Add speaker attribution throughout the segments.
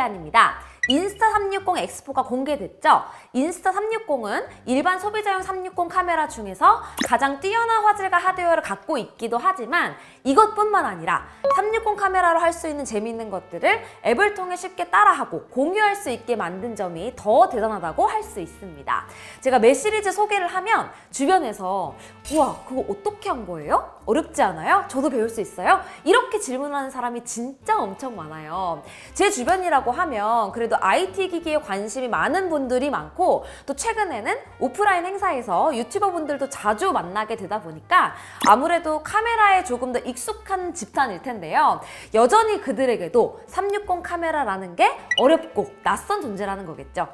Speaker 1: 이혜안입니다. 인스타360 엑스포가 공개됐죠? 인스타360은 일반 소비자용 360 카메라 중에서 가장 뛰어난 화질과 하드웨어를 갖고 있기도 하지만 이것뿐만 아니라 360 카메라로 할 수 있는 재미있는 것들을 앱을 통해 쉽게 따라하고 공유할 수 있게 만든 점이 더 대단하다고 할 수 있습니다. 제가 매 시리즈 소개를 하면 주변에서 우와, 그거 어떻게 한 거예요? 어렵지 않아요? 저도 배울 수 있어요? 이렇게 질문하는 사람이 진짜 엄청 많아요. 제 주변이라고 하면 그래도 IT 기기에 관심이 많은 분들이 많고 또 최근에는 오프라인 행사에서 유튜버 분들도 자주 만나게 되다 보니까 아무래도 카메라에 조금 더 익숙한 집단일 텐데요. 여전히 그들에게도 360 카메라라는 게 어렵고 낯선 존재라는 거겠죠.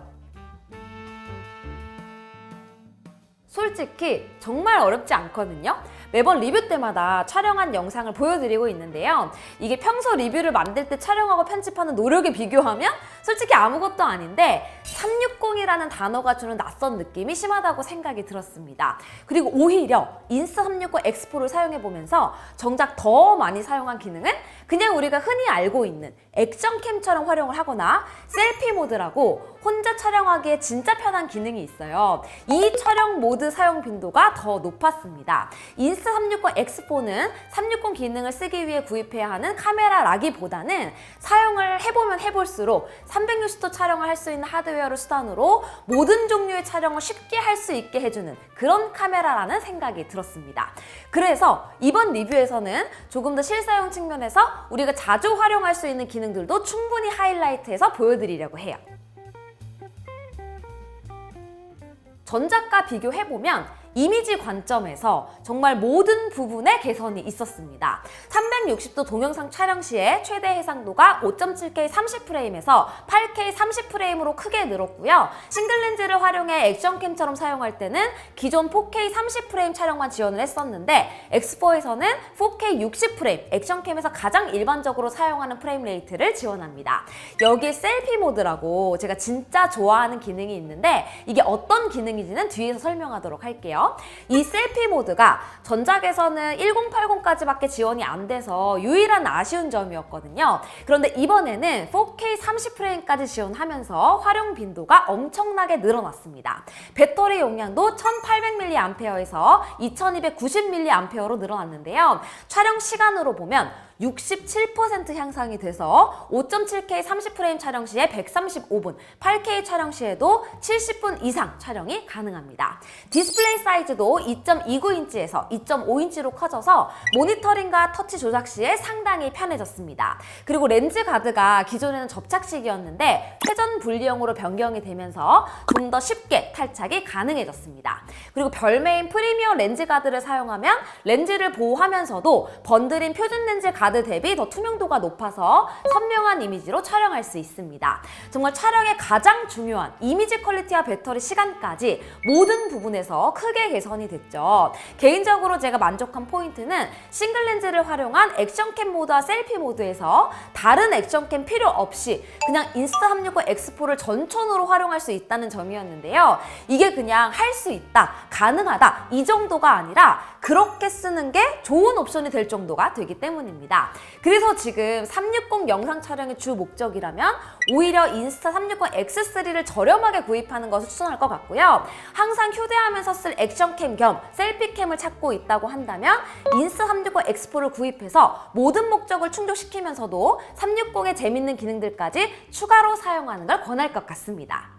Speaker 1: 솔직히 정말 어렵지 않거든요. 매번 리뷰 때마다 촬영한 영상을 보여드리고 있는데요. 이게 평소 리뷰를 만들 때 촬영하고 편집하는 노력에 비교하면 솔직히 아무것도 아닌데 360이라는 단어가 주는 낯선 느낌이 심하다고 생각이 들었습니다. 그리고 오히려 인스타360 엑스포를 사용해보면서 정작 더 많이 사용한 기능은 그냥 우리가 흔히 알고 있는 액션캠처럼 활용을 하거나 셀피 모드라고 혼자 촬영하기에 진짜 편한 기능이 있어요. 이 촬영 모드 사용 빈도가 더 높았습니다. 인스타360 엑스포는 360 기능을 쓰기 위해 구입해야 하는 카메라라기보다는 사용을 해보면 해볼수록 360도 촬영을 할 수 있는 하드웨어를 수단으로 모든 종류의 촬영을 쉽게 할 수 있게 해주는 그런 카메라라는 생각이 들었습니다. 그래서 이번 리뷰에서는 조금 더 실사용 측면에서 우리가 자주 활용할 수 있는 기능들도 충분히 하이라이트해서 보여드리려고 해요. 전작과 비교해보면 이미지 관점에서 정말 모든 부분에 개선이 있었습니다. 360도 동영상 촬영 시에 최대 해상도가 5.7K 30프레임에서 8K 30프레임으로 크게 늘었고요. 싱글 렌즈를 활용해 액션캠처럼 사용할 때는 기존 4K 30프레임 촬영만 지원을 했었는데 엑스포에서는 4K 60프레임, 액션캠에서 가장 일반적으로 사용하는 프레임 레이트를 지원합니다. 여기에 셀피 모드라고 제가 진짜 좋아하는 기능이 있는데 이게 어떤 기능인지는 뒤에서 설명하도록 할게요. 이 셀피 모드가 전작에서는 1080까지밖에 지원이 안 돼서 유일한 아쉬운 점이었거든요. 그런데 이번에는 4K 30프레임까지 지원하면서 활용 빈도가 엄청나게 늘어났습니다. 배터리 용량도 1800mAh에서 2290mAh로 늘어났는데요. 촬영 시간으로 보면 67% 향상이 돼서 5.7K 30프레임 촬영 시에 135분, 8K 촬영 시에도 70분 이상 촬영이 가능합니다. 디스플레이 사이즈도 2.29인치에서 2.5인치로 커져서 모니터링과 터치 조작 시에 상당히 편해졌습니다. 그리고 렌즈 가드가 기존에는 접착식이었는데 회전 분리형으로 변경이 되면서 좀 더 쉽게 탈착이 가능해졌습니다. 그리고 별매인 프리미어 렌즈 가드를 사용하면 렌즈를 보호하면서도 번들인 표준 렌즈 가드 대비 더 투명도가 높아서 선명한 이미지로 촬영할 수 있습니다. 정말 촬영의 가장 중요한 이미지 퀄리티와 배터리 시간까지 모든 부분에서 크게 개선이 됐죠. 개인적으로 제가 만족한 포인트는 싱글 렌즈를 활용한 액션캠 모드와 셀피 모드에서 다른 액션캠 필요 없이 그냥 인스타360 엑스포를 전천으로 활용할 수 있다는 점이었는데요. 이게 그냥 할 수 있다, 가능하다 이 정도가 아니라 그렇게 쓰는 게 좋은 옵션이 될 정도가 되기 때문입니다. 그래서 지금 360 영상 촬영의 주 목적이라면 오히려 인스타360 X3를 저렴하게 구입하는 것을 추천할 것 같고요. 항상 휴대하면서 쓸 액션캠 겸 셀피캠을 찾고 있다고 한다면 인스타360 엑스포를 구입해서 모든 목적을 충족시키면서도 360의 재밌는 기능들까지 추가로 사용하는 걸 권할 것 같습니다.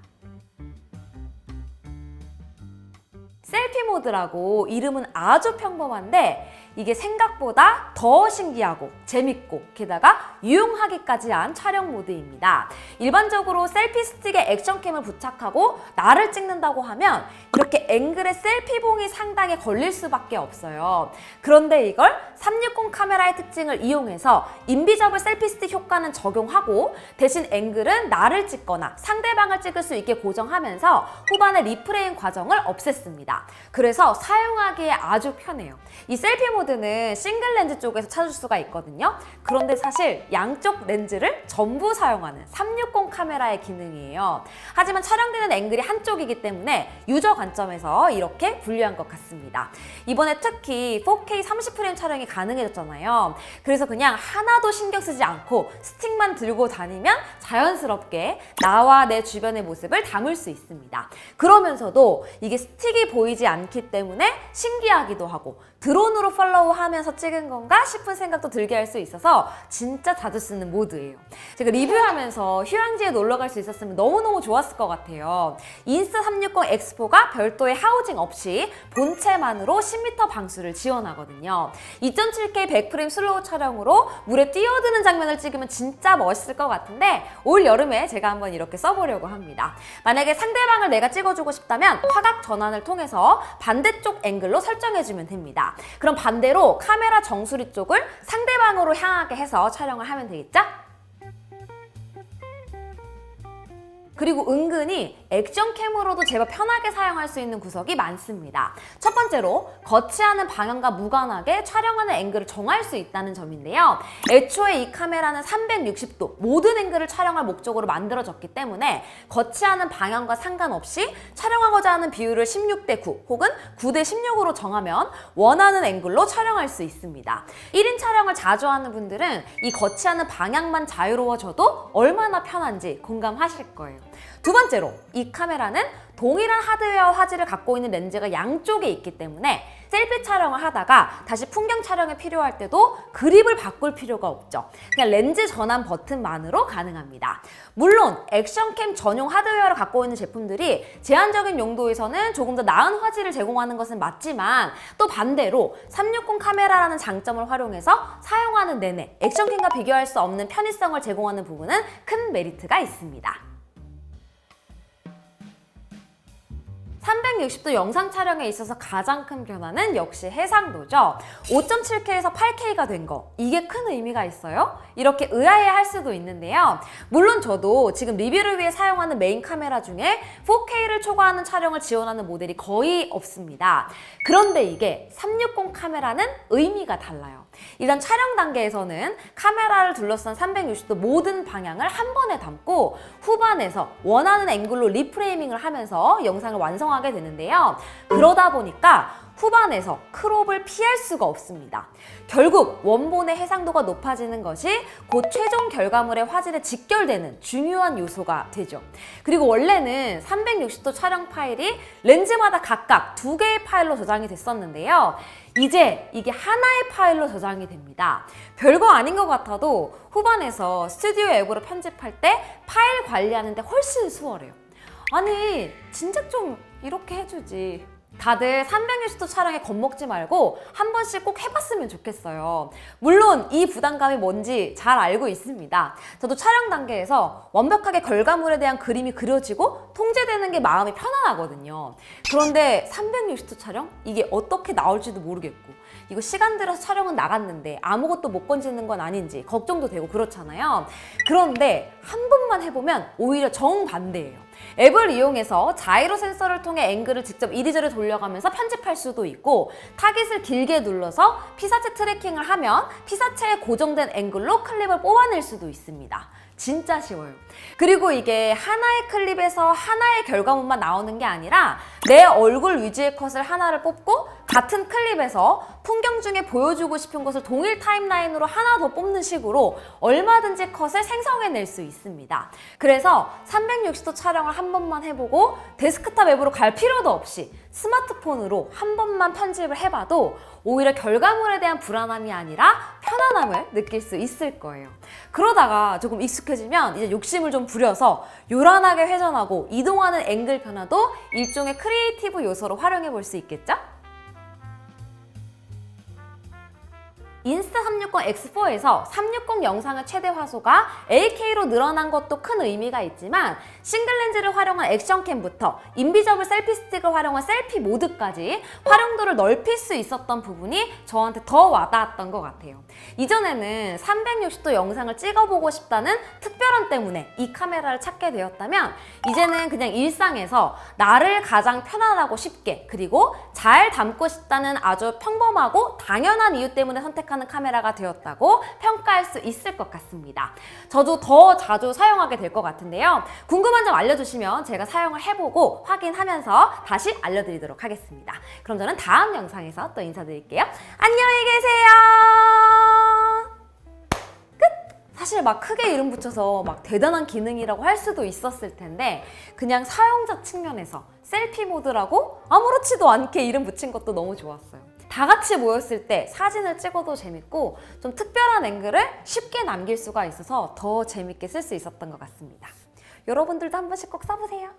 Speaker 1: 셀피 모드라고 이름은 아주 평범한데 이게 생각보다 더 신기하고 재밌고 게다가 유용하기까지 한 촬영 모드입니다. 일반적으로 셀피 스틱에 액션캠을 부착하고 나를 찍는다고 하면 이렇게 앵글의 셀피봉이 상당히 걸릴 수밖에 없어요. 그런데 이걸 360 카메라의 특징을 이용해서 인비저블 셀피 스틱 효과는 적용하고 대신 앵글은 나를 찍거나 상대방을 찍을 수 있게 고정하면서 후반에 리프레임 과정을 없앴습니다. 그래서 사용하기에 아주 편해요. 이 셀피 모드 모드는 싱글 렌즈 쪽에서 찾을 수가 있거든요. 그런데 사실 양쪽 렌즈를 전부 사용하는 360 카메라의 기능이에요. 하지만 촬영되는 앵글이 한쪽이기 때문에 유저 관점에서 이렇게 분류한 것 같습니다. 이번에 특히 4K 30프레임 촬영이 가능해졌잖아요. 그래서 그냥 하나도 신경 쓰지 않고 스틱만 들고 다니면 자연스럽게 나와 내 주변의 모습을 담을 수 있습니다. 그러면서도 이게 스틱이 보이지 않기 때문에 신기하기도 하고 드론으로 팔로우하면서 찍은 건가 싶은 생각도 들게 할 수 있어서 진짜 자주 쓰는 모드예요. 제가 리뷰하면서 휴양지에 놀러 갈 수 있었으면 너무너무 좋았을 것 같아요. 인스타360 X4가 별도의 하우징 없이 본체만으로 10m 방수를 지원하거든요. 2.7K 100프레임 슬로우 촬영으로 물에 뛰어드는 장면을 찍으면 진짜 멋있을 것 같은데 올 여름에 제가 한번 이렇게 써보려고 합니다. 만약에 상대방을 내가 찍어주고 싶다면 화각 전환을 통해서 반대쪽 앵글로 설정해주면 됩니다. 그럼 반대로 카메라 정수리 쪽을 상대방으로 향하게 해서 촬영을 하면 되겠죠? 그리고 은근히 액션캠으로도 제법 편하게 사용할 수 있는 구석이 많습니다. 첫 번째로 거치하는 방향과 무관하게 촬영하는 앵글을 정할 수 있다는 점인데요. 애초에 이 카메라는 360도 모든 앵글을 촬영할 목적으로 만들어졌기 때문에 거치하는 방향과 상관없이 촬영하고자 하는 비율을 16대 9 혹은 9대 16으로 정하면 원하는 앵글로 촬영할 수 있습니다. 1인 촬영을 자주 하는 분들은 이 거치하는 방향만 자유로워져도 얼마나 편한지 공감하실 거예요. 두 번째로 이 카메라는 동일한 하드웨어와 화질을 갖고 있는 렌즈가 양쪽에 있기 때문에 셀피 촬영을 하다가 다시 풍경 촬영이 필요할 때도 그립을 바꿀 필요가 없죠. 그냥 렌즈 전환 버튼만으로 가능합니다. 물론 액션캠 전용 하드웨어를 갖고 있는 제품들이 제한적인 용도에서는 조금 더 나은 화질을 제공하는 것은 맞지만 또 반대로 360 카메라라는 장점을 활용해서 사용하는 내내 액션캠과 비교할 수 없는 편의성을 제공하는 부분은 큰 메리트가 있습니다. 360도 영상 촬영에 있어서 가장 큰 변화는 역시 해상도죠. 5.7K에서 8K가 된 거, 이게 큰 의미가 있어요? 이렇게 의아해할 수도 있는데요. 물론 저도 지금 리뷰를 위해 사용하는 메인 카메라 중에 4K를 초과하는 촬영을 지원하는 모델이 거의 없습니다. 그런데 이게 360 카메라는 의미가 달라요. 일단 촬영 단계에서는 카메라를 둘러싼 360도 모든 방향을 한 번에 담고 후반에서 원하는 앵글로 리프레이밍을 하면서 영상을 완성하게 되는데요. 그러다 보니까 후반에서 크롭을 피할 수가 없습니다. 결국 원본의 해상도가 높아지는 것이 곧 최종 결과물의 화질에 직결되는 중요한 요소가 되죠. 그리고 원래는 360도 촬영 파일이 렌즈마다 각각 2개의 파일로 저장이 됐었는데요. 이제 이게 하나의 파일로 저장이 됩니다. 별거 아닌 것 같아도 후반에서 스튜디오 앱으로 편집할 때 파일 관리하는데 훨씬 수월해요. 아니 진작 좀 이렇게 해주지. 다들 360도 촬영에 겁먹지 말고 한 번씩 꼭 해봤으면 좋겠어요. 물론 이 부담감이 뭔지 잘 알고 있습니다. 저도 촬영 단계에서 완벽하게 결과물에 대한 그림이 그려지고 통제되는 게 마음이 편안하거든요. 그런데 360도 촬영? 이게 어떻게 나올지도 모르겠고 이거 시간 들여서 촬영은 나갔는데 아무것도 못 건지는 건 아닌지 걱정도 되고 그렇잖아요. 그런데 한 번만 해보면 오히려 정반대예요. 앱을 이용해서 자이로 센서를 통해 앵글을 직접 이리저리 돌려가면서 편집할 수도 있고 타깃을 길게 눌러서 피사체 트래킹을 하면 피사체에 고정된 앵글로 클립을 뽑아낼 수도 있습니다. 진짜 쉬워요. 그리고 이게 하나의 클립에서 하나의 결과물만 나오는 게 아니라 내 얼굴 위주의 컷을 하나를 뽑고 같은 클립에서 풍경 중에 보여주고 싶은 것을 동일 타임라인으로 하나 더 뽑는 식으로 얼마든지 컷을 생성해낼 수 있습니다. 그래서 360도 촬영을 한 번만 해보고 데스크탑 앱으로 갈 필요도 없이 스마트폰으로 한 번만 편집을 해봐도 오히려 결과물에 대한 불안함이 아니라 편안함을 느낄 수 있을 거예요. 그러다가 조금 익숙해지면 이제 욕심을 좀 부려서 요란하게 회전하고 이동하는 앵글 변화도 일종의 크리에이티브 요소로 활용해 볼 수 있겠죠? 인스타360 X4에서 360 영상의 최대 화소가 8K로 늘어난 것도 큰 의미가 있지만 싱글 렌즈를 활용한 액션캠부터 인비저블 셀피 스틱을 활용한 셀피 모드까지 활용도를 넓힐 수 있었던 부분이 저한테 더 와닿았던 것 같아요. 이전에는 360도 영상을 찍어보고 싶다는 특별함 때문에 이 카메라를 찾게 되었다면 이제는 그냥 일상에서 나를 가장 편안하고 쉽게 그리고 잘 담고 싶다는 아주 평범하고 당연한 이유 때문에 선택하는 카메라가 되었다고 평가할 수 있을 것 같습니다. 저도 더 자주 사용하게 될 것 같은데요. 궁금한 점 알려주시면 제가 사용을 해보고 확인하면서 다시 알려드리도록 하겠습니다. 그럼 저는 다음 영상에서 또 인사드릴게요. 안녕히 계세요. 사실 막 크게 이름 붙여서 막 대단한 기능이라고 할 수도 있었을 텐데 그냥 사용자 측면에서 셀피 모드라고 아무렇지도 않게 이름 붙인 것도 너무 좋았어요. 다 같이 모였을 때 사진을 찍어도 재밌고 좀 특별한 앵글을 쉽게 남길 수가 있어서 더 재밌게 쓸 수 있었던 것 같습니다. 여러분들도 한 번씩 꼭 써보세요.